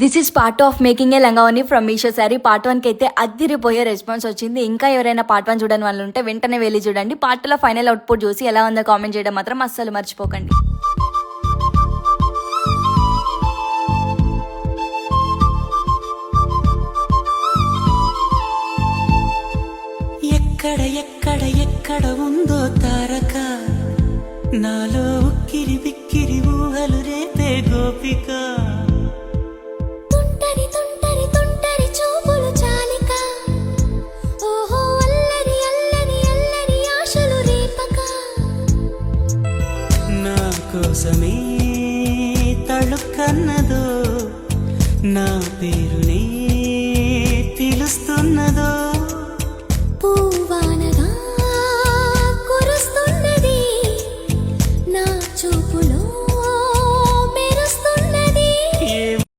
This is part of making a langa voni from Meesho sari. Part 1 కి అయితే అదిరిపోయే రెస్పాన్స్ వచ్చింది. ఇంకా ఎవరైనా పార్ట్ 1 చూడని వాళ్ళు ఉంటే వెంటనే వెళ్ళి చూడండి. పార్ట్ 2 లో ఫైనల్ అవుట్పుట్ చూసి ఎలా ఉందో కామెంట్ చేయడం మాత్రం అస్సలు మర్చిపోకండి. ఎక్కడ ఎక్కడ ఎక్కడ ఉందో తారక, నాలో ఉక్కిరి బిక్కిరి ఊహలు రేపే గోపిక. తుంటరి తుంటరి తుంటరి చూపులు చాలిక, ఓహో అల్లరి అల్లరి అల్లరి ఆశలు రేపక. నా కోసమే తళుక్కన్నదో, నా పేరునే పిలుస్తున్నదో.